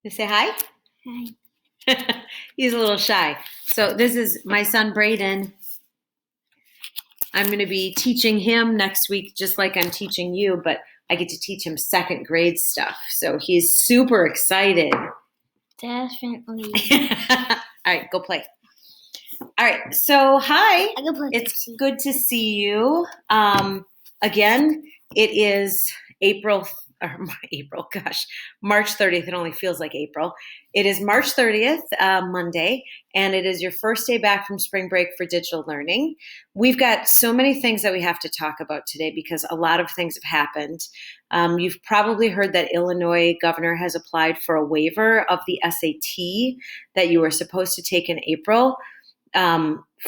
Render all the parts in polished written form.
Say hi. Hi. He's a little shy. So this is my son Braden. I'm going to be teaching him next week, just like I'm teaching you, but I get to teach him second grade stuff. So he's super excited. Definitely. All right, go play. All right, so hi. I can play It's Pepsi. good to see you. Again, it is March 30th. It only feels like April. It is March 30th, Monday, and it is your first day back from spring break for digital learning. We've got so many things that we have to talk about today because a lot of things have happened. You've probably heard that Illinois governor has applied for a waiver of the SAT that you were supposed to take in April.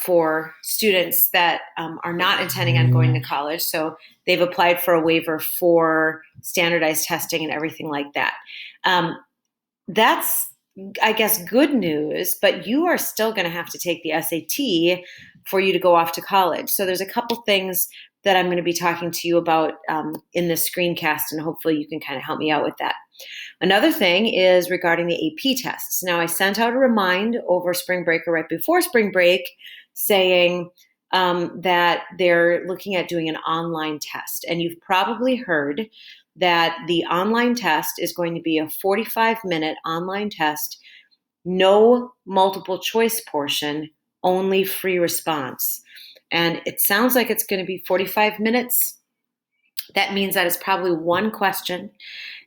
For students that are not intending on going to college. So they've applied for a waiver for standardized testing and everything like that. That's, I guess, good news, but you are still going to have to take the SAT for you to go off to college. So there's a couple things that I'm going to be talking to you about in this screencast, and hopefully you can kind of help me out with that. Another thing is regarding the AP tests. Now, I sent out a remind over spring break or right before spring break saying that they're looking at doing an online test. And you've probably heard that the online test is going to be a 45-minute online test, no multiple choice portion, only free response. And it sounds like it's going to be 45 minutes. That means that it's probably one question.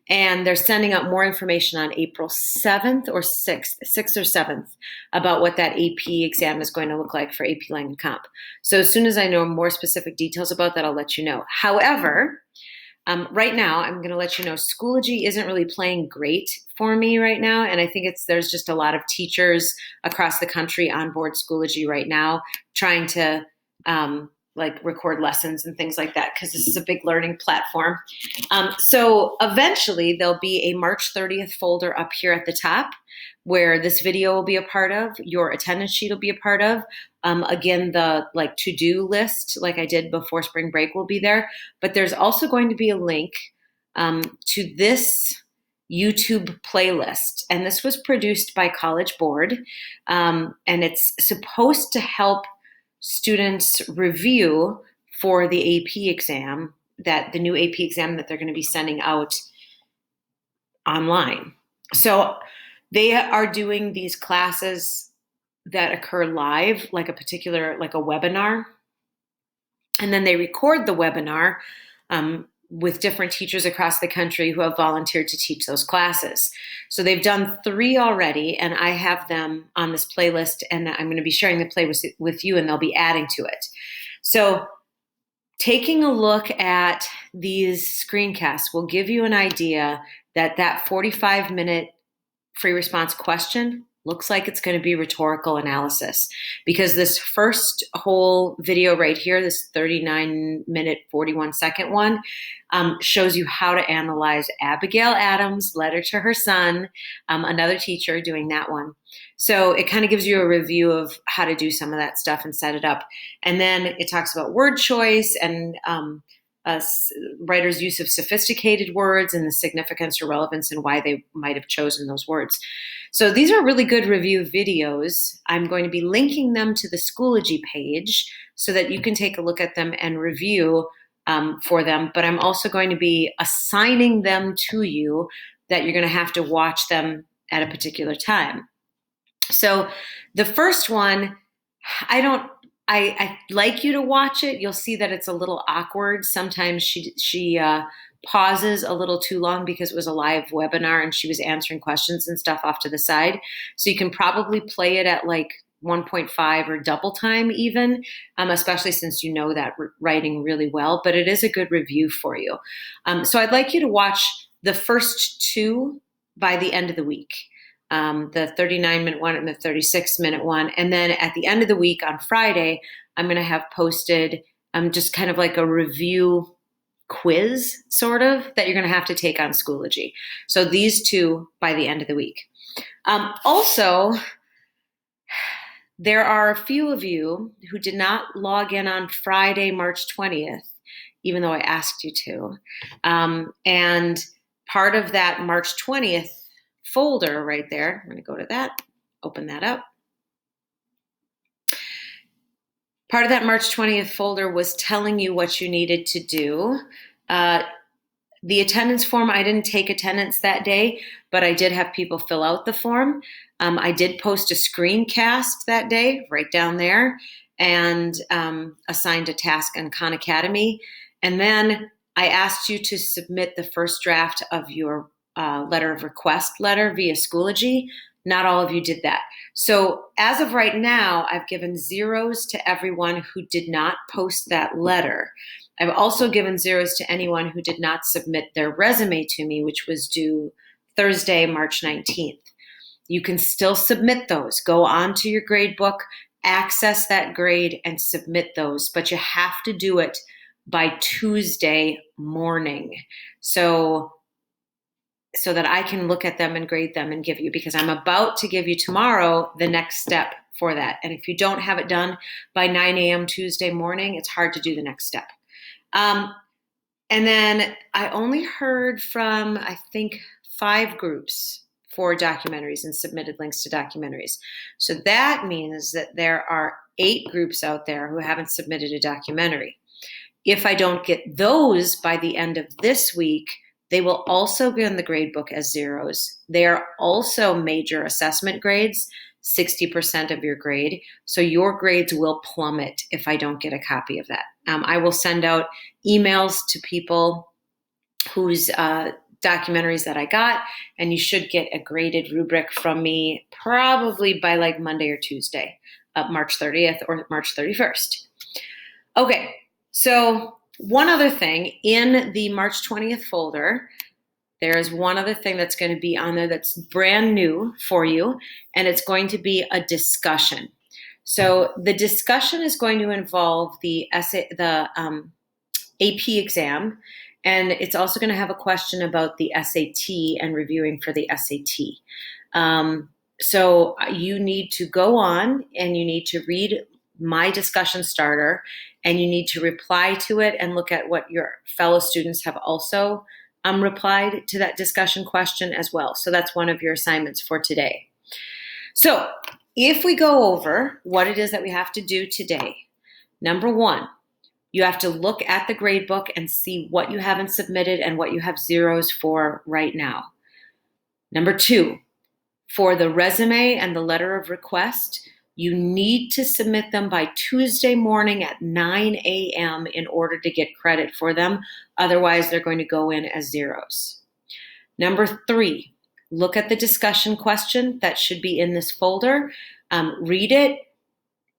And they're sending out more information on April 7th or 6th or 7th, about what that AP exam is going to look like for AP Lang and Comp. So as soon as I know more specific details about that, I'll let you know. However, right now, I'm going to let you know Schoology isn't really playing great for me right now. And I think there's just a lot of teachers across the country on board Schoology right now trying to record lessons and things like that, because this is a big learning platform. So eventually there'll be a March 30th folder up here at the top where this video will be a part of, your attendance sheet will be a part of. Again, the to-do list, like I did before spring break, will be there. But there's also going to be a link to this YouTube playlist. And this was produced by College Board. And it's supposed to help students review for the AP exam, the new AP exam that they're going to be sending out online. So they are doing these classes that occur live, like a webinar. And then they record the webinar with different teachers across the country who have volunteered to teach those classes. So they've done 3 already, and I have them on this playlist, and I'm going to be sharing the playlist with you, and they'll be adding to it. So taking a look at these screencasts will give you an idea that 45-minute free response question looks like it's going to be rhetorical analysis, because this first whole video right here, this 39-minute, 41-second one, shows you how to analyze Abigail Adams' letter to her son, another teacher doing that one. So it kind of gives you a review of how to do some of that stuff and set it up. And then it talks about word choice and writers' use of sophisticated words and the significance or relevance and why they might have chosen those words. So these are really good review videos. I'm going to be linking them to the Schoology page so that you can take a look at them and review for them. But I'm also going to be assigning them to you that you're going to have to watch them at a particular time. So the first one, I like you to watch it. You'll see that it's a little awkward. Sometimes she pauses a little too long because it was a live webinar and she was answering questions and stuff off to the side. So you can probably play it at 1.5 or double time even, especially since you know that writing really well. But it is a good review for you. So I'd like you to watch the first 2 by the end of the week. The 39-minute one and the 36-minute one. And then at the end of the week on Friday, I'm going to have posted just kind of like a review quiz, sort of, that you're going to have to take on Schoology. So these 2 by the end of the week. Also, there are a few of you who did not log in on Friday, March 20th, even though I asked you to. And part of that March 20th folder right there. I'm going to go to that, open that up. Part of that March 20th folder was telling you what you needed to do. The attendance form, I didn't take attendance that day, but I did have people fill out the form. I did post a screencast that day, right down there, and assigned a task on Khan Academy. And then I asked you to submit the first draft of your letter of request letter via Schoology. Not all of you did that. So as of right now, I've given zeros to everyone who did not post that letter. I've also given zeros to anyone who did not submit their resume to me, which was due Thursday, March 19th. You can still submit those. Go onto your grade book, access that grade, and submit those. But you have to do it by Tuesday morning. So that I can look at them and grade them and give you, because I'm about to give you tomorrow the next step for that. And if you don't have it done by 9 a.m. Tuesday morning, it's hard to do the next step. And then I only heard from, I think, 5 groups for documentaries and submitted links to documentaries. So that means that there are 8 groups out there who haven't submitted a documentary. If I don't get those by the end of this week, they will also be in the grade book as zeros. They are also major assessment grades, 60% of your grade. So your grades will plummet if I don't get a copy of that. I will send out emails to people whose documentaries that I got, and you should get a graded rubric from me probably by like Monday or Tuesday, March 30th or March 31st. Okay, so one other thing, in the March 20th folder, there is one other thing that's going to be on there that's brand new for you, and it's going to be a discussion. So the discussion is going to involve the AP exam, and it's also going to have a question about the SAT and reviewing for the SAT. So you need to go on and you need to read my discussion starter, and you need to reply to it and look at what your fellow students have also replied to that discussion question as well. So that's one of your assignments for today. So if we go over what it is that we have to do today, number 1, you have to look at the grade book and see what you haven't submitted and what you have zeros for right now. Number 2, for the resume and the letter of request, you need to submit them by Tuesday morning at 9 a.m. in order to get credit for them. Otherwise, they're going to go in as zeros. Number 3, look at the discussion question that should be in this folder. Read it,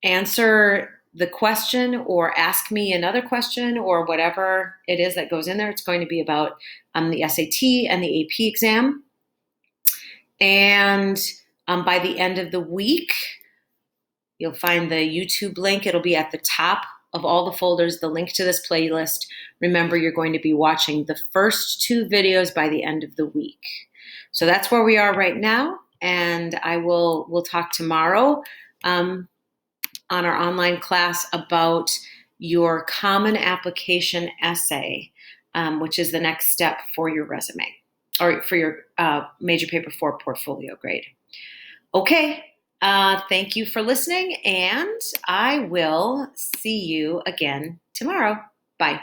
answer the question, or ask me another question, or whatever it is that goes in there. It's going to be about the SAT and the AP exam. And by the end of the week, you'll find the YouTube link. It'll be at the top of all the folders, the link to this playlist. Remember, you're going to be watching the first 2 videos by the end of the week. So that's where we are right now, and we'll talk tomorrow on our online class about your common application essay, which is the next step for your resume, or for your major paper 4 portfolio grade. Okay. Thank you for listening, and I will see you again tomorrow. Bye.